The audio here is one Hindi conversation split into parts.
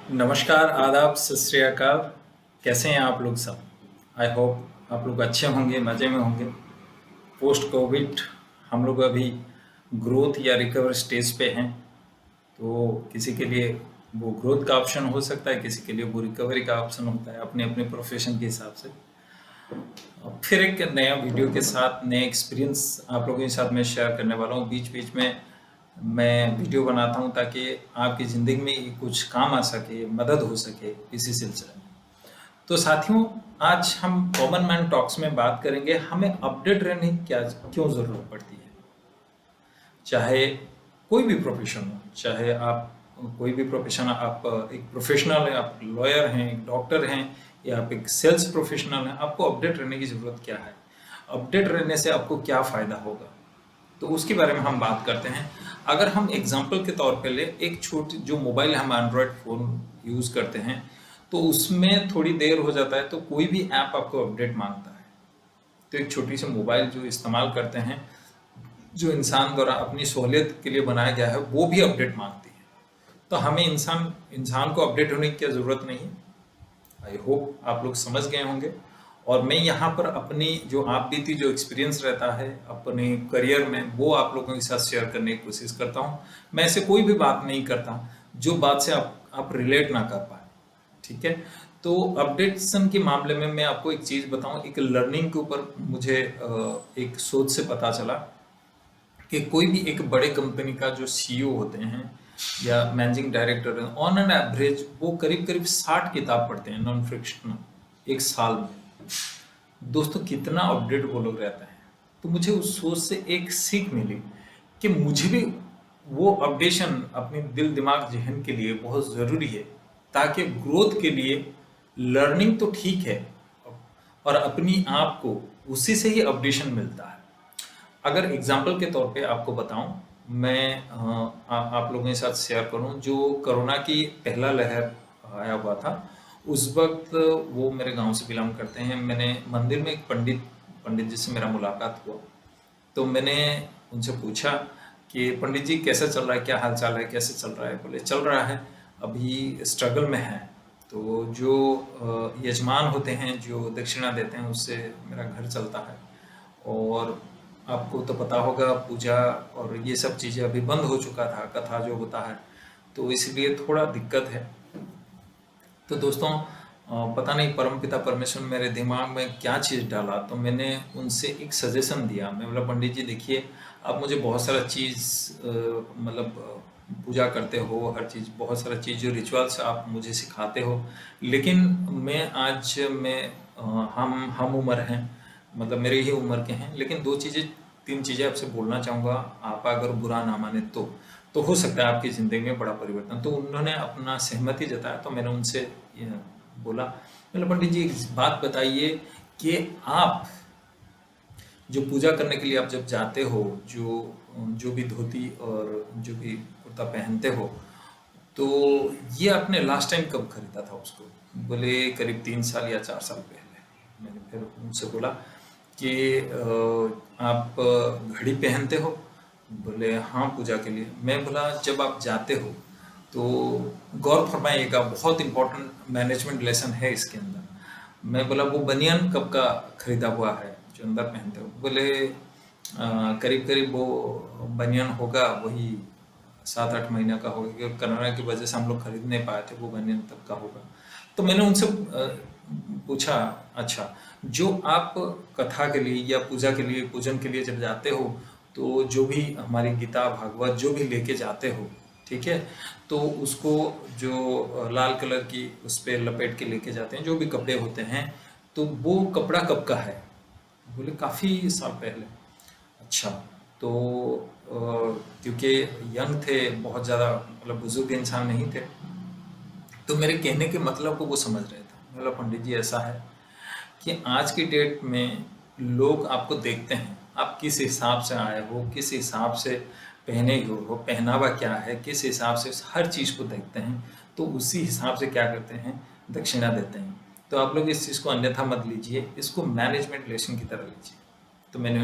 नमस्कार, आदाब, सत श्री अकाल। कैसे हैं आप लोग सब? आई होप आप लोग अच्छे होंगे, मज़े में होंगे। पोस्ट कोविड हम लोग अभी ग्रोथ या रिकवर स्टेज पे हैं। तो किसी के लिए वो ग्रोथ का ऑप्शन हो सकता है, किसी के लिए वो रिकवरी का ऑप्शन होता है, अपने अपने प्रोफेशन के हिसाब से। अब फिर एक नया वीडियो के साथ नए एक्सपीरियंस आप लोगों के साथ मैं शेयर करने वाला हूँ। बीच बीच में मैं वीडियो बनाता हूँ ताकि आपकी ज़िंदगी में ये कुछ काम आ सके, मदद हो सके इसी सिलसिले में। तो साथियों, आज हम कॉमन मैन टॉक्स में बात करेंगे हमें अपडेट रहने की क्या क्यों ज़रूरत पड़ती है। चाहे कोई भी प्रोफेशन हो, चाहे आप कोई भी प्रोफेशन, आप एक प्रोफेशनल हैं, आप लॉयर हैं, एक डॉक्टर हैं, या आप एक सेल्स प्रोफेशनल हैं, आपको अपडेट रहने की ज़रूरत क्या है? अपडेट रहने से आपको क्या फ़ायदा होगा? तो उसके बारे में हम बात करते हैं। अगर हम एग्जाम्पल के तौर पे ले, एक छोटी जो मोबाइल हम एंड्रॉयड फ़ोन यूज़ करते हैं, तो उसमें थोड़ी देर हो जाता है तो कोई भी ऐप आपको अपडेट मांगता है। तो एक छोटी सी मोबाइल जो इस्तेमाल करते हैं, जो इंसान द्वारा अपनी सहूलियत के लिए बनाया गया है, वो भी अपडेट मांगती है। तो हमें इंसान इंसान को अपडेट होने की क्या ज़रूरत नहीं है। आई होप आप लोग समझ गए होंगे। और मैं यहाँ पर अपनी जो आप बीती जो एक्सपीरियंस रहता है अपने करियर में, वो आप लोगों के साथ शेयर करने की कोशिश करता हूँ। मैं ऐसे कोई भी बात नहीं करता जो बात से आप रिलेट ना कर पाए। ठीक है। तो अपडेट्सन के मामले में मैं आपको एक चीज़ बताऊं, एक लर्निंग के ऊपर मुझे एक शोध से पता चला कि कोई भी एक बड़े कंपनी का जो सीईओ होते हैं या managing director, on an average वो करीब करीब 60 किताब पढ़ते हैं, नॉन फिक्शनल, एक साल में। दोस्तों, कितना अपडेट वो लोग रहता है। तो मुझे उस सोच से एक सीख मिली कि मुझे भी वो अपडेशन अपने दिल दिमाग जहन के लिए बहुत ज़रूरी है, ताकि ग्रोथ के लिए लर्निंग तो ठीक है, और अपनी आप को उसी से ही अपडेशन मिलता है। अगर एग्जाम्पल के तौर पे आपको बताऊं, मैं आप लोगों के साथ शेयर करूं, जो कोरोना की पहला लहर आया हुआ था, उस वक्त वो मेरे गांव से बिलोंग करते हैं। मैंने मंदिर में एक पंडित पंडित जी से मेरा मुलाकात हुआ। तो मैंने उनसे पूछा कि पंडित जी कैसा चल रहा है, क्या हाल चाल है, कैसे चल रहा है? बोले चल रहा है, अभी स्ट्रगल में है। तो जो यजमान होते हैं, जो दक्षिणा देते हैं, उससे मेरा घर चलता है। और आपको तो पता होगा, पूजा और ये सब चीज़ें अभी बंद हो चुका था, कथा जो होता है, तो इसलिए थोड़ा दिक्कत है। तो दोस्तों, पता नहीं परमपिता परमेश्वर ने मेरे दिमाग में क्या चीज़ डाला, तो मैंने उनसे एक सजेशन दिया। मैं बोला पंडित जी देखिए, आप मुझे बहुत सारा चीज़ मतलब पूजा करते हो, हर चीज़, बहुत सारा चीज़ जो रिचुअल्स आप मुझे सिखाते हो, लेकिन मैं अ, हम उम्र हैं, मतलब मेरे ही उम्र के हैं, लेकिन दो चीज़ें, तीन चीज़ें आपसे बोलना चाहूँगा। आप अगर बुरा ना माने तो हो सकता है आपकी ज़िंदगी में बड़ा परिवर्तन। तो उन्होंने अपना सहमति जताया, तो मैंने उनसे ये बोला, मैंने पंडित जी एक बात बताइए कि आप जो पूजा करने के लिए आप जब जाते हो, जो भी धोती और जो भी कुर्ता पहनते हो, तो ये आपने लास्ट टाइम कब खरीदा था उसको? बोले करीब 3 साल या 4 साल पहले। मैंने फिर उनसे बोला कि आप घड़ी पहनते हो? बोले हाँ, पूजा के लिए। मैं बोला जब आप जाते हो तो गौर फरमाइएगा, बहुत इंपॉर्टेंट मैनेजमेंट लेसन है इसके अंदर। मैं बोला वो बनियान कब का खरीदा हुआ है जो अंदर पहनते हो? बोले करीब करीब वो बनियान होगा वही 7-8 महीना का होगा, क्योंकि कोरोना की वजह से हम लोग खरीद नहीं पाए थे, वो बनियान तब का होगा। तो मैंने उनसे पूछा, अच्छा, जो आप कथा के लिए या पूजा के लिए, पूजन के लिए जब जाते हो, तो जो भी हमारी गीता भागवत जो भी लेके जाते हो, ठीक है, तो उसको जो लाल कलर की उस पर लपेट के लेके जाते हैं, जो भी कपड़े होते हैं, तो वो कपड़ा कब का है? बोले काफ़ी साल पहले। अच्छा, तो क्योंकि यंग थे, बहुत ज़्यादा मतलब बुजुर्ग इंसान नहीं थे, तो मेरे कहने के मतलब को वो समझ रहे थे। बोला पंडित जी ऐसा है कि आज की डेट में लोग आपको देखते हैं, आप किस हिसाब से आए हो, किस हिसाब से पहने हो, पहनावा क्या है, किस हिसाब से हर चीज़ को देखते हैं, तो उसी हिसाब से क्या करते हैं, दक्षिणा देते हैं। तो आप लोग इस चीज़ को अन्यथा मत लीजिए, इसको मैनेजमेंट लेसन की तरह लीजिए। तो मैंने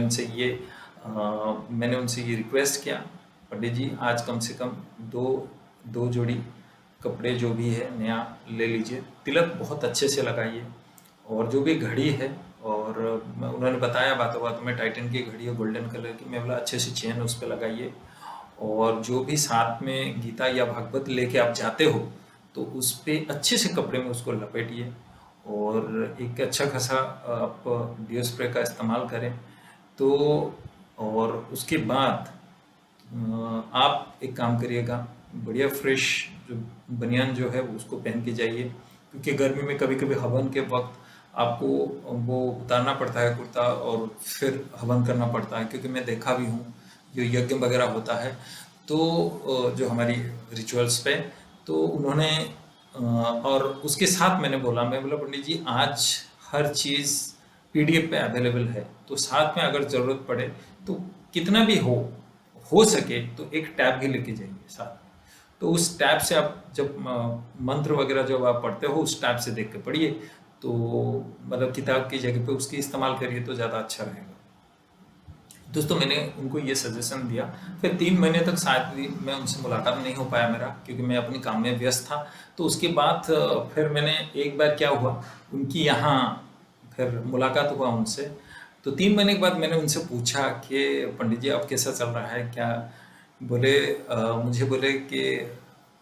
उनसे ये रिक्वेस्ट किया, पंडित जी आज कम से कम दो दो जोड़ी कपड़े जो भी है नया ले लीजिए, तिलक बहुत अच्छे से लगाइए, और जो भी घड़ी है, और उन्होंने बताया बातों बातों में टाइटन की घड़ी है गोल्डन कलर की, मैं बोला अच्छे से चेन उस पर लगाइए। और जो भी साथ में गीता या भागवत लेके आप जाते हो तो उस पे अच्छे से कपड़े में उसको लपेटिए, और एक अच्छा खासा आप डिओ स्प्रे का इस्तेमाल करें। तो और उसके बाद आप एक काम करिएगा, बढ़िया फ्रेश जो बनियान जो है उसको पहन के जाइए, क्योंकि गर्मी में कभी कभी हवन के वक्त आपको वो उतारना पड़ता है कुर्ता और फिर हवन करना पड़ता है, क्योंकि मैं देखा भी हूँ जो यज्ञ वगैरह होता है तो जो हमारी रिचुअल्स पे, तो उन्होंने और उसके साथ मैं बोला पंडित जी आज हर चीज़ पीडीएफ पे अवेलेबल है, तो साथ में अगर ज़रूरत पड़े तो कितना भी हो सके तो एक टैब भी लेके जाइए साथ। तो उस टैब से आप जब मंत्र वगैरह जब आप पढ़ते हो उस टैब से देख के पढ़िए, तो मतलब किताब की जगह पे उसकी इस्तेमाल करिए तो ज़्यादा अच्छा रहेगा। दोस्तों मैंने उनको ये सजेशन दिया, फिर 3 महीने तक शायद भी मैं उनसे मुलाकात नहीं हो पाया मेरा, क्योंकि मैं अपने काम में व्यस्त था। तो उसके बाद फिर मैंने एक बार क्या हुआ, उनकी यहाँ फिर मुलाकात हुआ उनसे। तो 3 महीने के बाद मैंने उनसे पूछा कि पंडित जी अब कैसा चल रहा है क्या? बोले मुझे बोले कि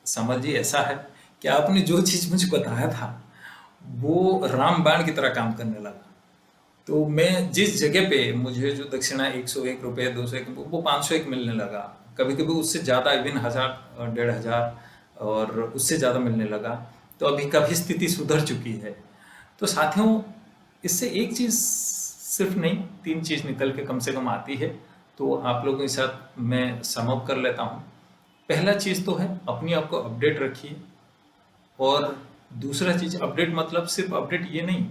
समझ जी ऐसा है कि आपने जो चीज़ मुझे बताया था वो रामबाण की तरह काम करने लगा। तो मैं जिस जगह पे मुझे जो दक्षिणा 101 रुपये 201 वो 501 मिलने लगा, कभी कभी उससे ज़्यादा, इवन 1000 1500 और उससे ज़्यादा मिलने लगा। तो अभी काफ़ी स्थिति सुधर चुकी है। तो साथियों इससे एक चीज़ सिर्फ नहीं 3 चीज़ निकल के कम से कम आती है, तो आप लोगों के साथ मैं सम अप कर लेता हूँ। पहला चीज़ तो है अपनी आप को अपडेट रखिए, और दूसरा चीज़ अपडेट मतलब सिर्फ अपडेट ये नहीं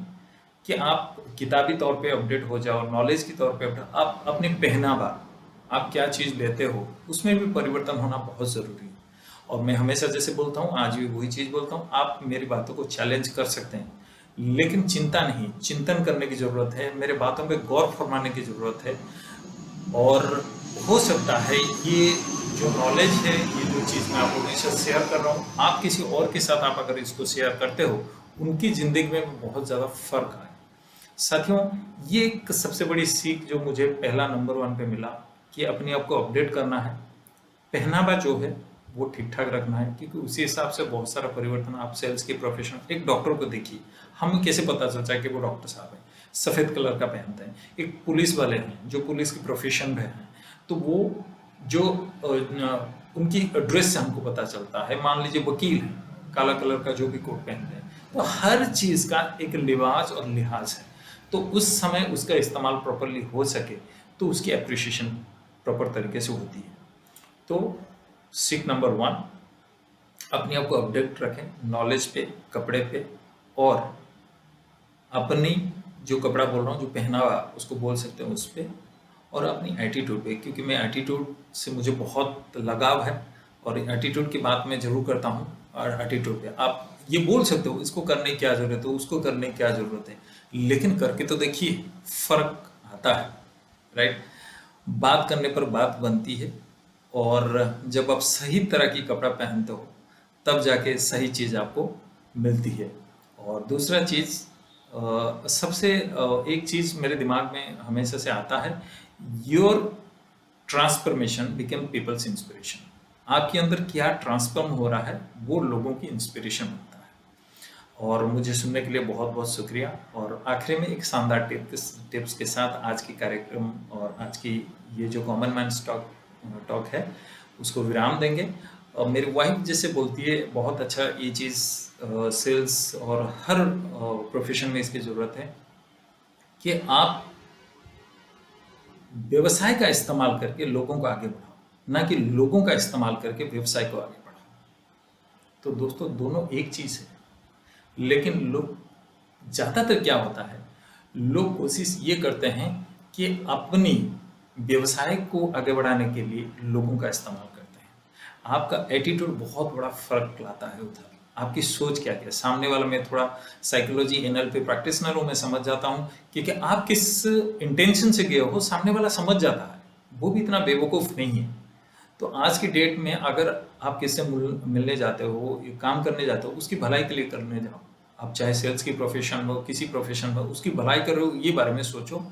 कि आप किताबी तौर पे अपडेट हो जाओ, नॉलेज के तौर पे अपडेट, आप अपने पहनावा, आप क्या चीज़ लेते हो उसमें भी परिवर्तन होना बहुत ज़रूरी है। और मैं हमेशा जैसे बोलता हूँ, आज भी वही चीज़ बोलता हूँ, आप मेरी बातों को चैलेंज कर सकते हैं, लेकिन चिंता नहीं, चिंतन करने की ज़रूरत है, मेरे बातों पे गौर फरमाने की ज़रूरत है। और हो सकता है ये जो नॉलेज है, ये जो चीज़ मैं आप लोगों के साथ शेयर कर रहा हूँ, आप किसी और के साथ आप अगर इसको शेयर करते हो, उनकी ज़िंदगी में बहुत ज़्यादा फर्क आए। साथियों ये एक सबसे बड़ी सीख जो मुझे पहला नंबर 1 पे मिला कि अपने आप को अपडेट करना है, पहनावा जो है वो ठीक ठाक रखना है, क्योंकि उसी हिसाब से बहुत सारा परिवर्तन आप सेल्स के प्रोफेशन, एक डॉक्टर को देखिए, हमें कैसे पता चलता है कि वो डॉक्टर साहब हैं, सफ़ेद कलर का पहनते हैं। एक पुलिस वाले हैं जो पुलिस के प्रोफेशन में हैं, तो वो जो उनकी ड्रेस से हमको पता चलता है। मान लीजिए वकील है, काला कलर का जो भी कोट पहनते हैं, तो हर चीज़ का एक लिबास और लिहाज है, तो उस समय उसका इस्तेमाल प्रॉपरली हो सके तो उसकी अप्रिशिएशन प्रॉपर तरीके से होती है। तो सीख नंबर 1, अपने आप को अपडेट रखें नॉलेज पे, कपड़े पे, और अपनी जो कपड़ा बोल रहा हूँ, जो पहनावा उसको बोल सकते हैं उस पे, और अपनी एटीट्यूड पे, क्योंकि मैं एटीट्यूड से मुझे बहुत लगाव है, और एटीट्यूड की बात मैं जरूर करता हूँ। और एटीट्यूड पे आप ये बोल सकते हो इसको करने की क्या ज़रूरत है, उसको करने की क्या ज़रूरत है, लेकिन करके तो देखिए, फ़र्क आता है, राइट? बात करने पर बात बनती है, और जब आप सही तरह की कपड़ा पहनते हो तब जाके सही चीज़ आपको मिलती है। और दूसरा चीज़ सबसे एक चीज़ मेरे दिमाग में हमेशा से आता है, your transformation become people's inspiration. आपके अंदर क्या ट्रांसफॉर्म हो रहा है वो लोगों की इंस्पिरेशन बनता है। और मुझे सुनने के लिए बहुत बहुत शुक्रिया। और आखिरी में एक शानदार टिप्स के साथ आज की कार्यक्रम और आज की ये जो कॉमन मैन टॉक है उसको विराम देंगे। और मेरी वाइफ जैसे बोलती है बहुत अच्छा ये चीज़ सेल्स और हर प्रोफेशन में इसकी ज़रूरत है कि आप व्यवसाय का इस्तेमाल करके लोगों को आगे बढ़ाओ, ना कि लोगों का इस्तेमाल करके व्यवसाय को आगे बढ़ाओ। तो दोस्तों दोनों एक चीज़ है, लेकिन लोग ज़्यादातर क्या होता है, लोग कोशिश ये करते हैं कि अपनी व्यवसाय को आगे बढ़ाने के लिए लोगों का इस्तेमाल करते हैं। आपका एटीट्यूड बहुत बड़ा फर्क लाता है उधर, आपकी सोच क्या है सामने वाला। मैं थोड़ा साइकोलॉजी एनएलपी प्रैक्टिशनर हूँ, मैं समझ जाता हूँ क्योंकि आप किस इंटेंशन से गए हो सामने वाला समझ जाता है, वो भी इतना बेवकूफ़ नहीं है। तो आज की डेट में अगर आप किससे मिलने जाते हो, काम करने जाते हो, उसकी भलाई के लिए करने जाओ। आप चाहे सेल्स की प्रोफेशन हो, किसी प्रोफेशन हो, उसकी भलाई करो, ये बारे में सोचो।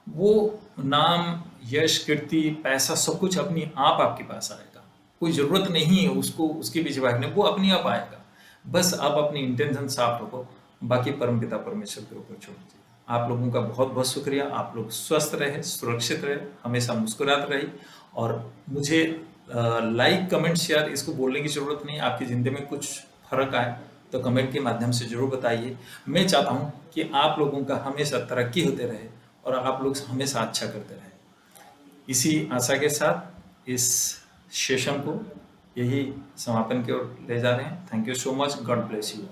वो नाम, यश, कीर्ति, पैसा सब कुछ अपनी आप आपके पास आएगा। कोई ज़रूरत नहीं है उसको उसके पीछे भागने, वो अपने आप आएगा। बस आप अपनी इंटेंशन साफ रखो, बाकी परमपिता परमेश्वर के ऊपर छोड़ दीजिए। आप लोगों का बहुत बहुत शुक्रिया। आप लोग स्वस्थ रहे, सुरक्षित रहे, हमेशा मुस्कुराते रहिए। और मुझे लाइक, कमेंट, शेयर इसको बोलने की ज़रूरत नहीं। आपकी ज़िंदगी में कुछ फ़र्क आए तो कमेंट के माध्यम से ज़रूर बताइए। मैं चाहता हूँ कि आप लोगों का हमेशा तरक्की होते रहे और आप लोग हमेशा अच्छा करते रहे। इसी आशा के साथ इस सेशन को यही समापन की ओर ले जा रहे हैं। Thank you so much. God bless you.